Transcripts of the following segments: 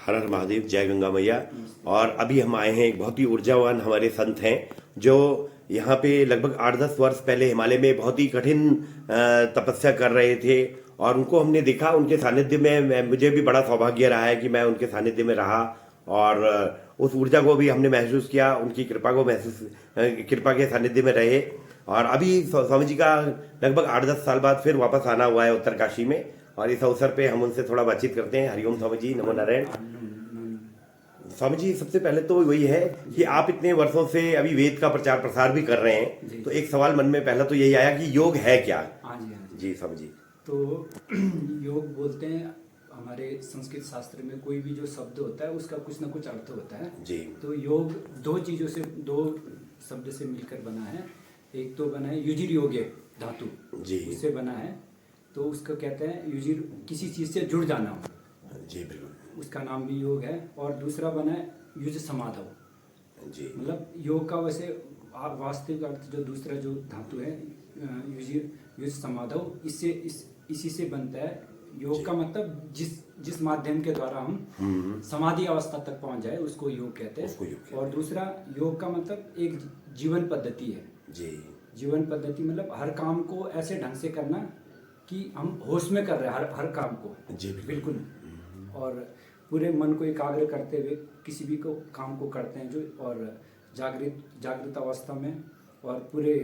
हर हर महादेव, जय गंगा मैया। और अभी हम आए हैं, एक बहुत ही ऊर्जावान हमारे संत हैं जो यहाँ पे लगभग 8-10 वर्ष पहले हिमालय में बहुत ही कठिन तपस्या कर रहे थे और उनको हमने देखा। उनके सानिध्य में मुझे भी बड़ा सौभाग्य रहा है कि मैं उनके सानिध्य में रहा और उस ऊर्जा को भी हमने महसूस किया, उनकी कृपा को कृपा के सानिध्य में रहे। और अभी स्वामी जी का लगभग 8-10 साल बाद फिर वापस आना हुआ है उत्तरकाशी में, और इस अवसर पे हम उनसे थोड़ा बातचीत करते हैं। हरिओम स्वामी जी, नमो नारायण। स्वामी जी, सबसे पहले तो वही है कि आप इतने वर्षों से अभी वेद का प्रचार प्रसार भी कर रहे हैं, तो एक सवाल मन में पहला तो यही आया कि योग है क्या? हाँ जी, हाँ जी स्वामी जी। तो योग बोलते हैं, हमारे संस्कृत शास्त्र में कोई भी जो शब्द होता है उसका कुछ ना कुछ अर्थ होता है जी। तो योग दो चीजों से, दो शब्द से मिलकर बना है। एक तो बना है युजिर योगे धातु जी, उससे बना है, तो उसको कहते हैं युजिर, किसी चीज से जुड़ जाना हो जी बिल्कुल, उसका नाम भी योग है। और दूसरा बना है युज समाधव जी, मतलब योग का वैसे वास्तविक अर्थ जो दूसरा जो धातु है युजिर युज समाधव, इसी से बनता है योग का मतलब जिस माध्यम के द्वारा हम समाधि अवस्था तक पहुंच जाए उसको योग कहते हैं। और दूसरा योग का मतलब एक जीवन पद्धति है जी। जीवन पद्धति मतलब हर काम को ऐसे ढंग से करना कि हम होश में कर रहे हैं हर काम को। जी बिल्कुल। और पूरे मन को एकाग्र करते हुए किसी भी काम को करते हैं जो, और जागृत अवस्था में और पूरे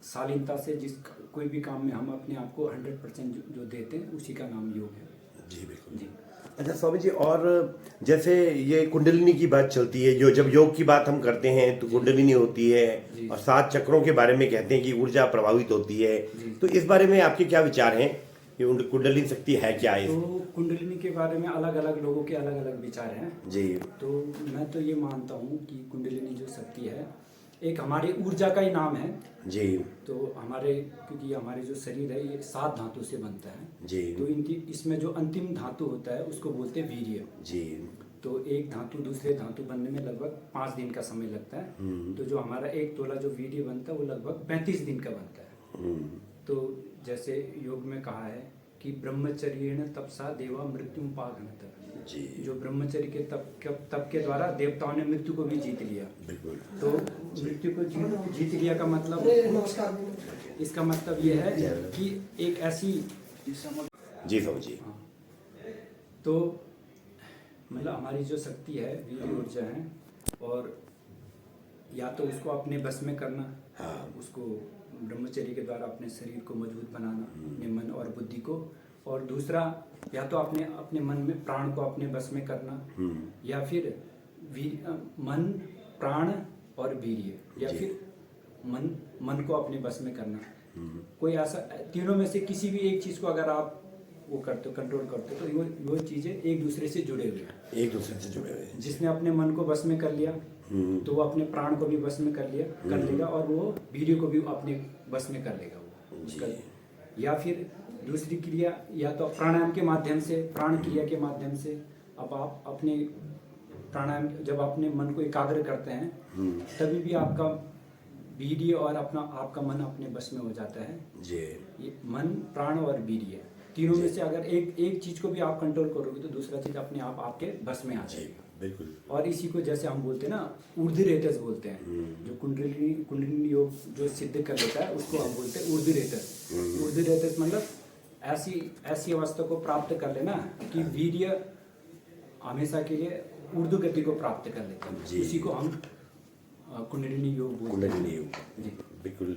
शालीनता से जिस कोई भी काम में हम अपने आप को 100% जो देते हैं उसी का नाम योग है। जी बिल्कुल जी। अच्छा स्वामी जी, और जैसे ये कुंडलिनी की बात चलती है, जब योग की बात हम करते हैं तो कुंडलिनी होती है और 7 चक्रों के बारे में कहते हैं कि ऊर्जा प्रभावित होती है, तो इस बारे में आपके क्या विचार हैं कि कुंडलिनी शक्ति है क्या है? तो कुंडलिनी के बारे में अलग अलग लोगों के अलग अलग विचार हैं जी। तो मैं तो ये मानता हूँ कि कुंडलिनी जो शक्ति है एक हमारी ऊर्जा का ही नाम है जी। तो क्योंकि हमारे जो शरीर है ये 7 धातु से बनता है जी। तो इसमें जो अंतिम धातु होता है उसको बोलते हैं वीर्य जी। तो एक धातु दूसरे धातु बनने में लगभग 5 दिन का समय लगता है। तो जो हमारा 1 तोला जो वीर्य बनता है वो लगभग 35 दिन का बनता है। तो जैसे योग में कहा है कि ब्रह्मचर्येण तपसा देवा मृत्युम पाघ्नत जी। जो ब्रह्मचर्य के तप के द्वारा देवताओं ने मृत्यु को भी जीत लिया। बिल्कुल। तो मृत्यु को जीत लिया का मतलब, इसका मतलब ये है कि एक ऐसी जी जी। तो मतलब हमारी जो शक्ति है वीर्य ऊर्जा है, और या तो उसको अपने बस में करना, उसको ब्रह्मचर्य के द्वारा अपने शरीर को मजबूत बनाना, अपने मन और बुद्धि को, और दूसरा या तो अपने मन में प्राण को अपने बस में करना, या फिर मन प्राण और वीर्य, या फिर मन को अपने बस में करना। कोई ऐसा तीनों में से किसी भी एक चीज को अगर आप वो करते हो, कंट्रोल करते हो, तो वो चीजें एक दूसरे से जुड़े हुए हैं। जिसने अपने मन को बस में कर लिया तो वो अपने प्राण को भी बस में कर लेगा, और वो वीर्य को भी अपने बस में कर लेगा वो। या फिर दूसरी क्रिया, या तो प्राणायाम के माध्यम से, प्राण क्रिया के माध्यम से, अब आप अपने प्राणायाम जब अपने मन को एकाग्र करते हैं तभी भी आपका वीर्य और आपका मन अपने बस में हो जाता है जी। ये मन प्राण और वीर्य तीनों में से अगर एक चीज को भी आप कंट्रोल करोगे तो दूसरा चीज अपने आप आपके बस में आ जाएगा। बिल्कुल। और इसी को जैसे हम बोलते हैं ना ऊर्ध्वरेतस बोलते हैं, जो कुंडलिनी योग जो सिद्ध कर लेता है उसको हम बोलते हैं ऊर्ध्वरेतस। ऊर्ध्वरेतस मतलब ऐसी अवस्था को प्राप्त कर लेना कि वीर्य हमेशा के लिए ऊर्ध्व गति को प्राप्त कर लेते हैं, उसी को हम कुंडलिनी योग बोलते हैं जी। बिल्कुल।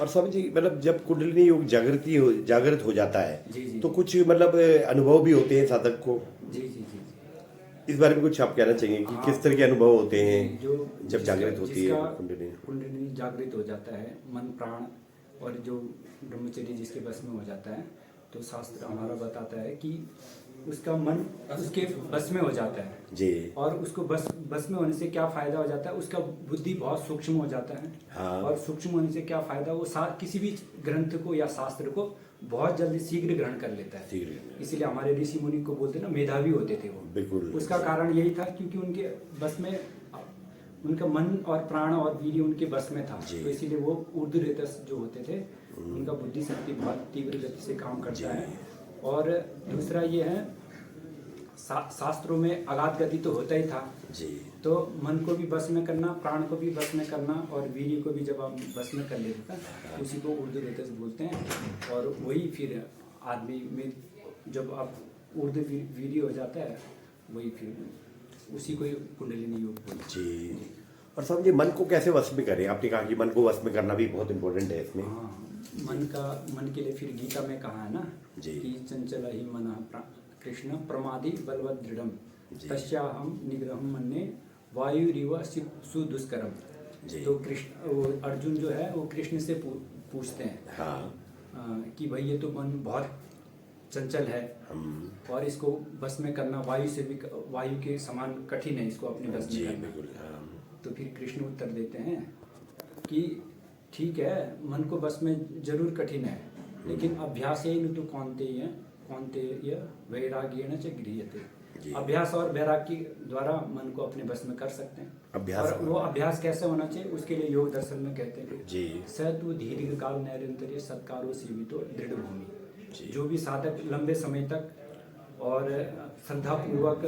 और स्वामी जी, मतलब जब कुंडलिनी योग जागृत हो जाता है जी। तो कुछ मतलब अनुभव भी होते हैं साधक को। जी। इस बारे में कुछ आप कहना चाहेंगे कि किस तरह के अनुभव होते हैं जब जागृत होती है कुंडलिनी जागृत हो जाता है, मन प्राण और जो ब्रह्मचर्य जिसके बस में हो जाता है, तो शास्त्र हमारा बताता है कि उसका मन उसके बस में हो जाता है जी। और उसको बस में होने से क्या फायदा हो जाता है, उसका बुद्धि बहुत सूक्ष्म हो जाता है। हाँ। और सूक्ष्म होने से क्या फायदा, वो किसी भी ग्रंथ को या शास्त्र को बहुत जल्दी शीघ्र ग्रहण कर लेता है। इसीलिए हमारे ऋषि मुनि को बोलते ना मेधावी होते थे वो। बिल्कुल। उसका कारण यही था क्योंकि उनके बस में उनका मन और प्राण और वीर्य उनके बस में था, तो इसीलिए वो ऊर्ध्वरेतस जो होते थे उनका बुद्धि शक्ति बहुत तीव्र गति से काम करता है। और दूसरा ये है शास्त्रों में अगाध गति तो होता ही था। जी तो मन को भी बस में करना, प्राण को भी बस में करना और वीर्य को भी जब आप बस में कर लेते हैं उसी को उर्दू रेतस बोलते हैं। और वही फिर आदमी में जब आप उर्दू वीर्य हो जाता है वही फिर उसी को ही कुंडलिनी योग बोलते हैं। जी। और समझिए मन को कैसे वश में करें? आपने कहा कि मन को वश में करना भी बहुत इम्पोर्टेंट है इसमें। हाँ, मन के लिए फिर गीता में कहा है ना जी। कि चंचल ही मन कृष्ण प्रमादी बलवद दृढ़म तस्याहम निग्रहम मन्ये वायुरिव सुदुष्करम। तो कृष्ण अर्जुन जो है वो कृष्ण से पूछते हैं हाँ। कि भाई ये तो मन बहुत चंचल है और इसको बस में करना वायु के समान कठिन है, इसको अपने बस में करना। तो फिर कृष्ण उत्तर देते हैं कि ठीक है, मन को बस में जरूर कठिन है, लेकिन अभ्यास ही न तो कौन्तेय वैराग्येण च गृह्यते। अभ्यास और वैराग्य द्वारा मन को अपने बस में कर सकते हैं। अभ्यास और वो अभ्यास कैसे होना चाहिए उसके लिए योग दर्शन में कहते हैं जी। स तु दीर्घ काल नैरंतर्य सत्कारो सेवितो दृढ़ भूमि। जो भी साधक लंबे समय तक और श्रद्धा पूर्वक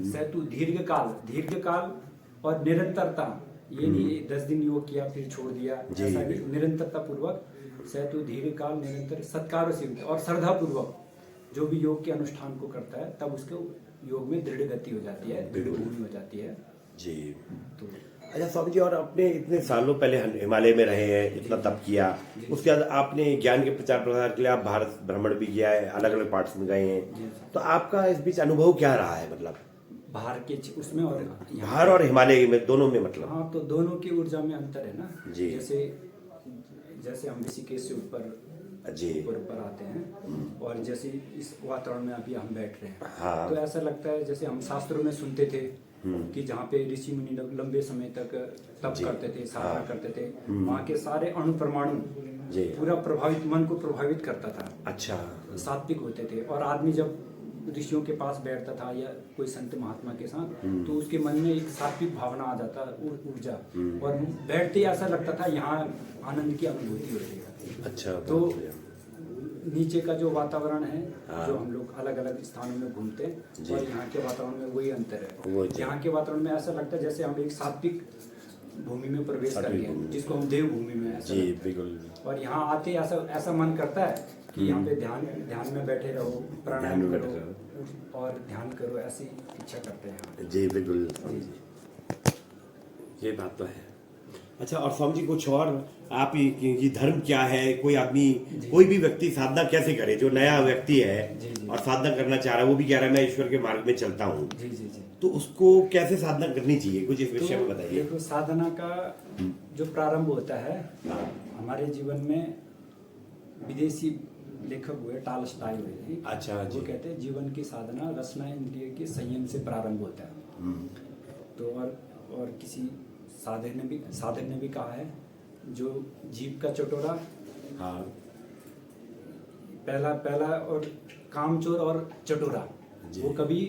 स तु दीर्घ काल और निरंतरता, ये नहीं 10 दिन योग किया फिर छोड़ दिया, ऐसा नहीं, निरंतरता पूर्वक सैतु दीर्घ काल निरंतर सत्कारों से और श्रद्धा पूर्वक जो भी योग के अनुष्ठान को करता है तब उसके योग में दृढ़ गति हो जाती है, दृढ़ भूमि हो जाती है जी। तो अच्छा स्वामी जी, और अपने इतने सालों पहले हिमालय में रहे हैं, इतना तप किया, उसके बाद आपने ज्ञान के प्रचार प्रसार के लिए आप भारत भ्रमण भी किया है, अलग अलग पार्ट्स में गए हैं, तो आपका इस बीच अनुभव क्या रहा है? मतलब बाहर के उसमें और बाहर और हिमालय में दोनों में मतलब? हाँ, तो दोनों की ऊर्जा में अंतर है ना जी। जैसे हम ऋषिकेश से ऊपर आते हैं और जैसे इस वातावरण में अभी हम बैठ रहे हैं हाँ। तो ऐसा लगता है जैसे हम शास्त्रों में सुनते थे कि जहाँ पे ऋषि मुनि लोग लंबे समय तक तप करते थे, साधना करते थे, वहाँ के सारे अणु परमाणु पूरा मन को प्रभावित करता था। अच्छा। सात्विक होते थे और आदमी जब ऋषियों के पास बैठता था या कोई संत महात्मा के साथ तो उसके मन में एक सात्विक भावना आ जाता, ऊर्जा, और बैठते ही ऐसा लगता था यहाँ आनंद की अनुभूति होती है। अच्छा। तो नीचे का जो वातावरण है जो हम लोग अलग अलग स्थानों में घूमते हैं और यहाँ के वातावरण में वही अंतर है। यहाँ के वातावरण में ऐसा लगता है जैसे हम एक सात्विक भूमि में प्रवेश कर गए, जिसको हम देव भूमि में ऐसा जी बिल्कुल। और यहाँ आते ऐसा मन करता है कि यहाँ पे ध्यान में बैठे रहो, प्राणायाम करो और ध्यान करो, ऐसी इच्छा करते हैं। जी बिल्कुल, ये बात तो है। अच्छा, और स्वामी जी कुछ और आप ये धर्म क्या है? कोई आदमी, कोई भी व्यक्ति साधना कैसे करे? जो नया व्यक्ति है और साधना करना चाह रहा है, वो भी कह रहा है मैं ईश्वर के मार्ग में चलता हूँ, तो उसको कैसे साधना करनी चाहिए? कुछ इस विषय में बताइए। देखो, साधना का जो प्रारंभ होता है हमारे जीवन में, विदेशी लेखक हुए टालस्टॉय हुए, अच्छा, वो कहते हैं जीवन की साधना रसना इंद्रिय के संयम से प्रारंभ होता है। तो और किसी साधक ने भी कहा है, जो जीव का चटोरा, पहला और कामचोर और चटोरा, वो कभी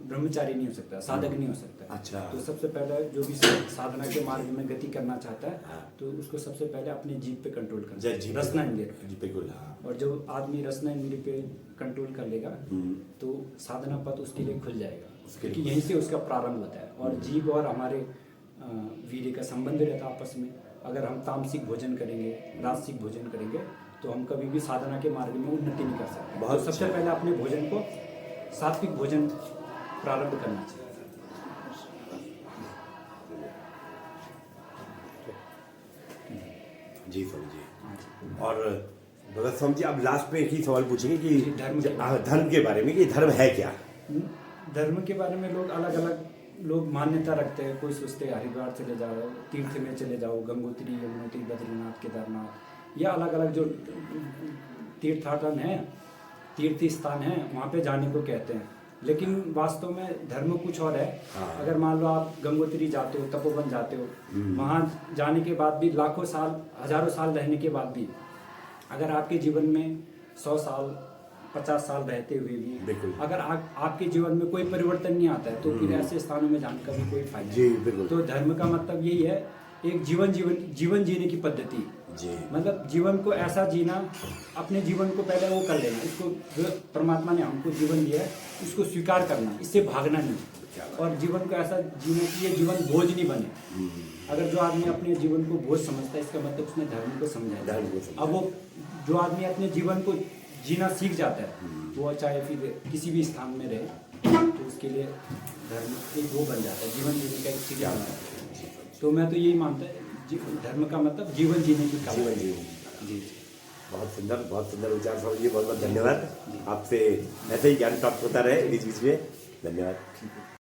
ब्रह्मचारी नहीं हो सकता, साधक नहीं हो सकता। अच्छा। तो सबसे पहले जो भी साधना के मार्ग में गति करना चाहता है तो उसको सबसे पहले अपने जीव पे कंट्रोल करना है, रसना इंद्रिय पे। और जब आदमी रसना इंद्रिय पे कंट्रोल कर लेगा तो साधना पथ उसके लिए खुल जाएगा, क्योंकि यहीं से उसका प्रारंभ होता है। और जीव और हमारे वीर्य का संबंध रहता है आपस में। अगर हम तामसिक भोजन करेंगे, राजसिक भोजन करेंगे तो हम कभी भी साधना के मार्ग में उन्नति नहीं कर सकते। तो सबसे पहले अपने भोजन को सात्विक भोजन प्रारंभ करना चाहिए। जी समझिए। और भगत स्वामी जी, अब लास्ट में एक ही सवाल पूछेंगे कि धर्म के बारे में, कि धर्म है क्या? धर्म के बारे में लोग अलग अलग मान्यता रखते हैं। कोई सोचते हैं हरिद्वार चले जाओ, तीर्थ में चले जाओ, गंगोत्री, यमुनोत्री, बद्रीनाथ, केदारनाथ, या अलग अलग जो तीर्थाटन है, तीर्थ स्थान है, वहाँ पे जाने को कहते हैं। लेकिन वास्तव में धर्म कुछ और है। अगर मान लो आप गंगोत्री जाते हो, तपोवन जाते हो, वहाँ जाने के बाद भी लाखों साल, हजारों साल रहने के बाद भी अगर आपके जीवन में 100 साल, 50 साल रहते हुए भी अगर आपके जीवन में कोई परिवर्तन नहीं आता है तो फिर ऐसे स्थानों में जाने का भी कोई फायदा नहीं। तो धर्म का मतलब यही है, एक जीवन जीने की पद्धति, जी। मतलब जीवन को ऐसा जीना, अपने जीवन को पहले वो कर लेना, इसको जो परमात्मा ने हमको जीवन दिया है इसको स्वीकार करना, इससे भागना नहीं, और जीवन को ऐसा जीना कि ये जीवन बोझ नहीं बने। अगर जो आदमी अपने जीवन को बोझ समझता है, इसका मतलब उसने धर्म को समझा है। धर्म को समझा। अब वो जो आदमी अपने जीवन को जीना सीख जाता है, वो चाहे फिर किसी भी स्थान में रहे, तो उसके लिए धर्म एक वो बन जाता है, जीवन जीने का एक सीधा बनता है। तो मैं तो यही मानता है, धर्म का मतलब जीवन जीने की कला। जीवन जीवन। जी। बहुत सुंदर विचार स्वामी जी, बहुत बहुत धन्यवाद। आपसे ऐसे ही ज्ञान प्राप्त होता रहे बीच बीच में। धन्यवाद।